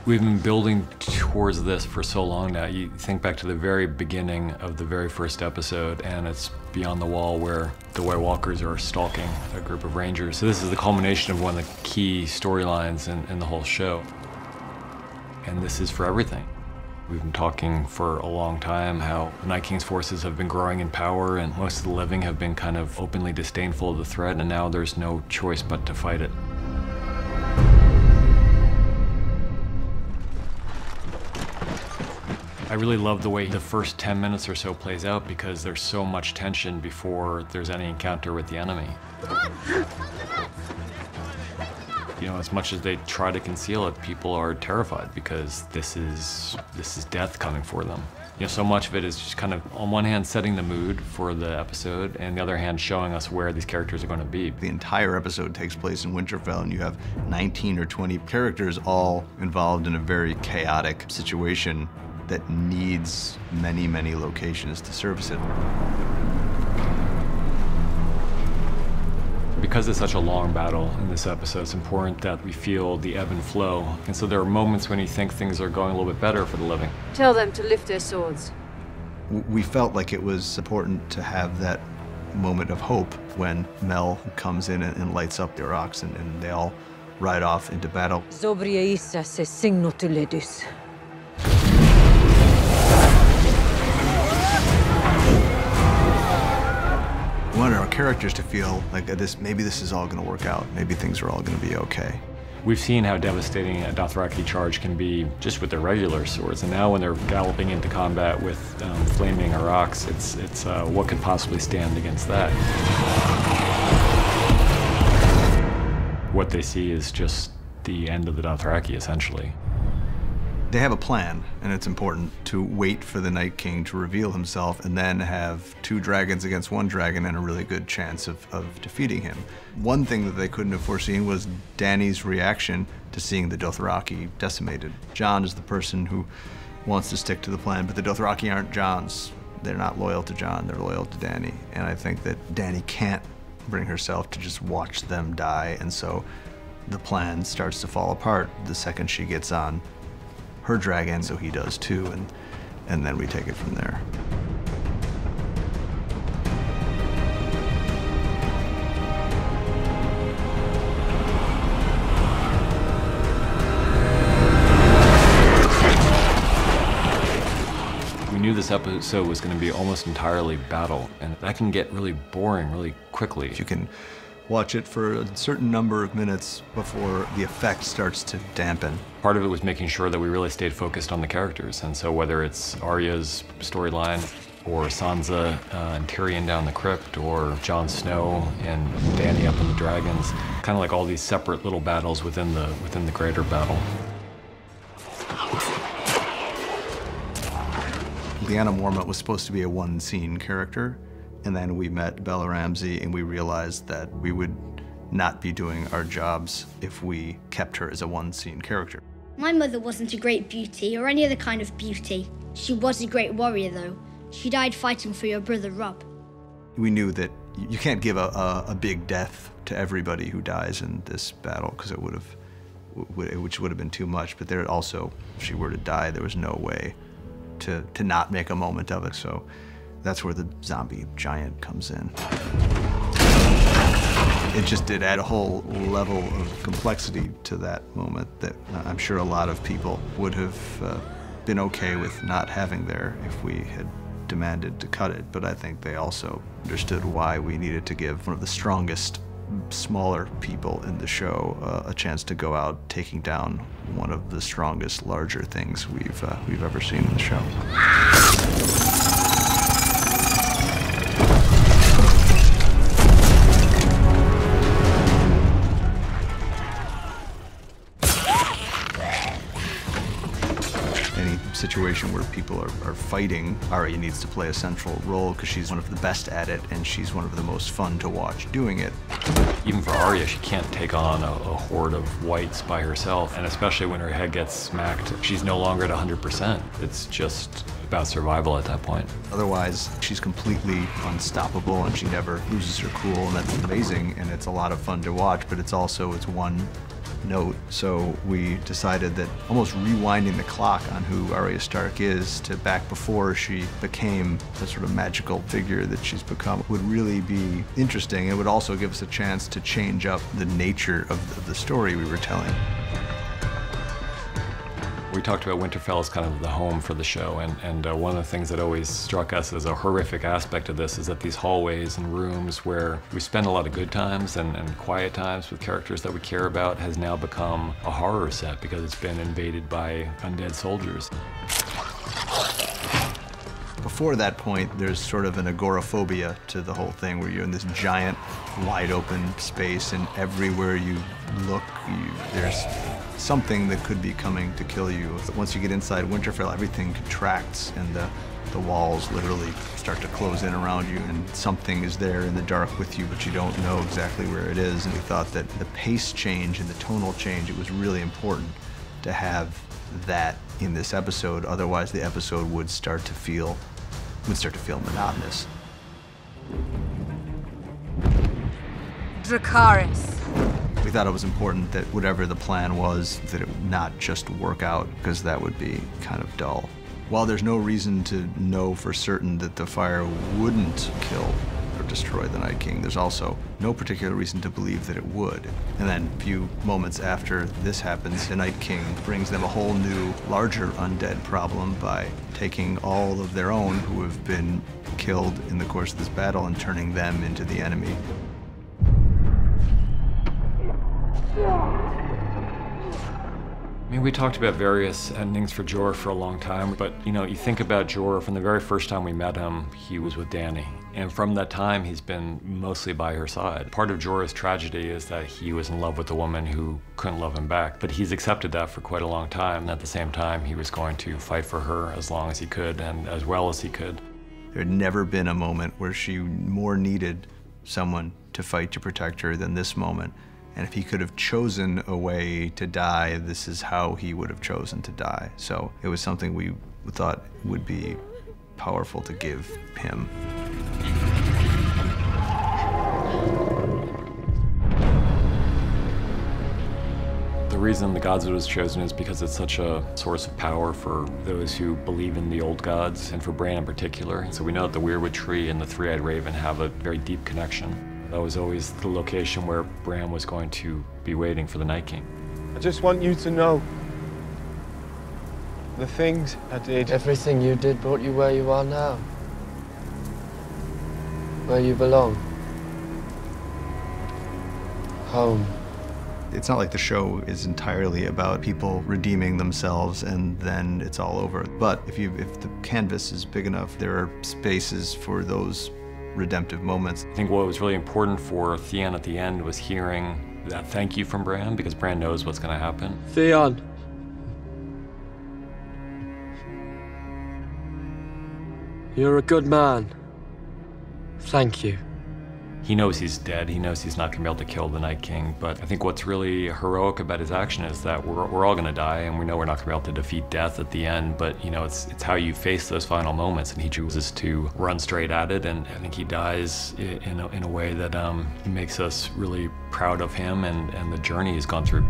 We've been building towards this for so long now. You think back to the very beginning of the very first episode, and it's Beyond the Wall where the White Walkers are stalking a group of Rangers. So this is the culmination of one of the key storylines in the whole show. And this is for everything. We've been talking for a long time how the Night King's forces have been growing in power, and most of the living have been kind of openly disdainful of the threat, and now there's no choice but to fight it. I really love the way the first 10 minutes or so plays out because there's so much tension before there's any encounter with the enemy. You know, as much as they try to conceal it, people are terrified because this is death coming for them. You know, so much of it is just kind of, on one hand, setting the mood for the episode, and the other hand, showing us where these characters are going to be. The entire episode takes place in Winterfell, and you have 19 or 20 characters all involved in a very chaotic situation that needs many, many locations to service it. Because it's such a long battle in this episode, it's important that we feel the ebb and flow. And so there are moments when you think things are going a little bit better for the living. Tell them to lift their swords. We felt like it was important to have that moment of hope when Mel comes in and lights up their oxen, and they all ride off into battle. Zobria Issa se signotuledus. We wanted our characters to feel like maybe this is all going to work out. Maybe things are all going to be okay. We've seen how devastating a Dothraki charge can be just with their regular swords, and now when they're galloping into combat with flaming Aurochs, it's what could possibly stand against that? What they see is just the end of the Dothraki, essentially. They have a plan, and it's important to wait for the Night King to reveal himself and then have 2 dragons against 1 dragon and a really good chance of defeating him. One thing that they couldn't have foreseen was Dany's reaction to seeing the Dothraki decimated. Jon is the person who wants to stick to the plan, but the Dothraki aren't Jon's. They're not loyal to Jon, they're loyal to Dany. And I think that Dany can't bring herself to just watch them die, and so the plan starts to fall apart the second she gets on her dragon, so he does too, and then we take it from there. We knew this episode was going to be almost entirely battle, and that can get really boring really quickly. You can watch it for a certain number of minutes before the effect starts to dampen. Part of it was making sure that we really stayed focused on the characters, and so whether it's Arya's storyline, or Sansa and Tyrion down the crypt, or Jon Snow and Dany up on the dragons, kind of like all these separate little battles within the greater battle. Lyanna Mormont was supposed to be a one-scene character, and then we met Bella Ramsey and we realized that we would not be doing our jobs if we kept her as a one-scene character. My mother wasn't a great beauty or any other kind of beauty. She was a great warrior, though. She died fighting for your brother, Robb. We knew that you can't give a big death to everybody who dies in this battle, because it would have been too much. But there also, if she were to die, there was no way to not make a moment of it. So that's where the zombie giant comes in. It just did add a whole level of complexity to that moment that I'm sure a lot of people would have been okay with not having there if we had demanded to cut it. But I think they also understood why we needed to give one of the strongest, smaller people in the show a chance to go out taking down one of the strongest, larger things we've ever seen in the show. Situation where people are fighting, Arya needs to play a central role because she's one of the best at it and she's one of the most fun to watch doing it. Even for Arya, she can't take on a horde of whites by herself, and especially when her head gets smacked, she's no longer at 100%. It's just about survival at that point. Otherwise, she's completely unstoppable and she never loses her cool, and that's amazing, and it's a lot of fun to watch, but it's one note. So we decided that almost rewinding the clock on who Arya Stark is to back before she became the sort of magical figure that she's become would really be interesting. It would also give us a chance to change up the nature of the story we were telling. We talked about Winterfell as kind of the home for the show, and one of the things that always struck us as a horrific aspect of this is that these hallways and rooms where we spend a lot of good times and quiet times with characters that we care about has now become a horror set because it's been invaded by undead soldiers. Before that point, there's sort of an agoraphobia to the whole thing where you're in this giant, wide open space, and everywhere you look, there's something that could be coming to kill you. Once you get inside Winterfell, everything contracts and the walls literally start to close in around you, and something is there in the dark with you, but you don't know exactly where it is. And we thought that the pace change and the tonal change, it was really important to have that in this episode. Otherwise, the episode would start to feel monotonous. Dracarys. We thought it was important that whatever the plan was, that it would not just work out, because that would be kind of dull. While there's no reason to know for certain that the fire wouldn't kill or destroy the Night King, there's also no particular reason to believe that it would. And then a few moments after this happens, the Night King brings them a whole new, larger undead problem by taking all of their own who have been killed in the course of this battle and turning them into the enemy. I mean, we talked about various endings for Jorah for a long time, but you think about Jorah, from the very first time we met him, he was with Dany. And from that time, he's been mostly by her side. Part of Jorah's tragedy is that he was in love with a woman who couldn't love him back, but he's accepted that for quite a long time. And at the same time, he was going to fight for her as long as he could and as well as he could. There had never been a moment where she more needed someone to fight to protect her than this moment. And if he could have chosen a way to die, this is how he would have chosen to die. So it was something we thought would be powerful to give him. The reason the Godswood was chosen is because it's such a source of power for those who believe in the old gods, and for Bran in particular. So we know that the Weirwood Tree and the Three-Eyed Raven have a very deep connection. That was always the location where Bran was going to be waiting for the Night King. I just want you to know the things I did. Everything you did brought you where you are now. Where you belong. Home. It's not like the show is entirely about people redeeming themselves and then it's all over. But if the canvas is big enough, there are spaces for those redemptive moments. I think what was really important for Theon at the end was hearing that thank you from Bran, because Bran knows what's going to happen. Theon. You're a good man. Thank you. He knows he's dead. He knows he's not going to be able to kill the Night King. But I think what's really heroic about his action is that we're all going to die, and we know we're not going to be able to defeat death at the end. But it's how you face those final moments, and he chooses to run straight at it. And I think he dies in a way that makes us really proud of him and the journey he's gone through.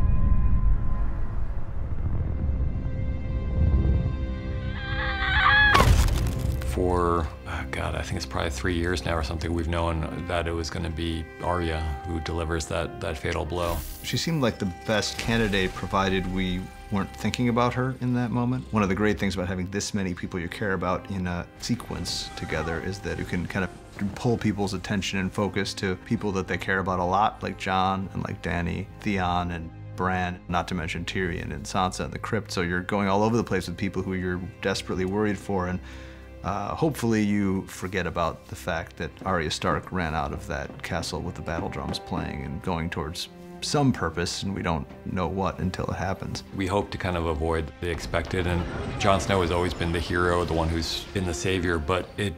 For, God, I think it's probably 3 years now or something, we've known that it was going to be Arya who delivers that fatal blow. She seemed like the best candidate, provided we weren't thinking about her in that moment. One of the great things about having this many people you care about in a sequence together is that you can kind of pull people's attention and focus to people that they care about a lot, like Jon and like Dany, Theon and Bran, not to mention Tyrion and Sansa and the Crypt. So you're going all over the place with people who you're desperately worried for, and hopefully you forget about the fact that Arya Stark ran out of that castle with the battle drums playing and going towards some purpose, and we don't know what until it happens. We hope to kind of avoid the expected, and Jon Snow has always been the hero, the one who's been the savior, but it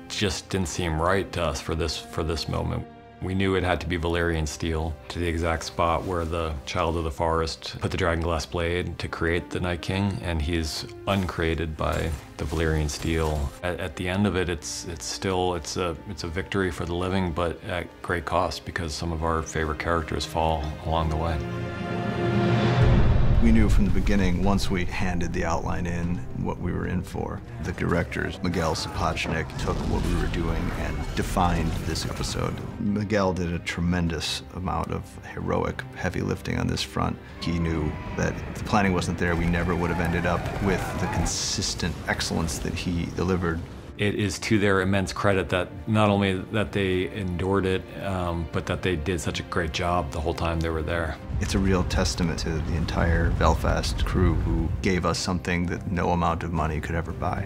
just didn't seem right to us for this moment. We knew it had to be Valyrian steel to the exact spot where the Child of the Forest put the Dragonglass blade to create the Night King, and he's uncreated by the Valyrian steel. At the end of it, it's a victory for the living, but at great cost because some of our favorite characters fall along the way. We knew from the beginning, once we handed the outline in, what we were in for. The directors, Miguel Sapochnik, took what we were doing and defined this episode. Miguel did a tremendous amount of heroic, heavy lifting on this front. He knew that if the planning wasn't there, we never would have ended up with the consistent excellence that he delivered. It is to their immense credit that not only that they endured it, but that they did such a great job the whole time they were there. It's a real testament to the entire Belfast crew who gave us something that no amount of money could ever buy.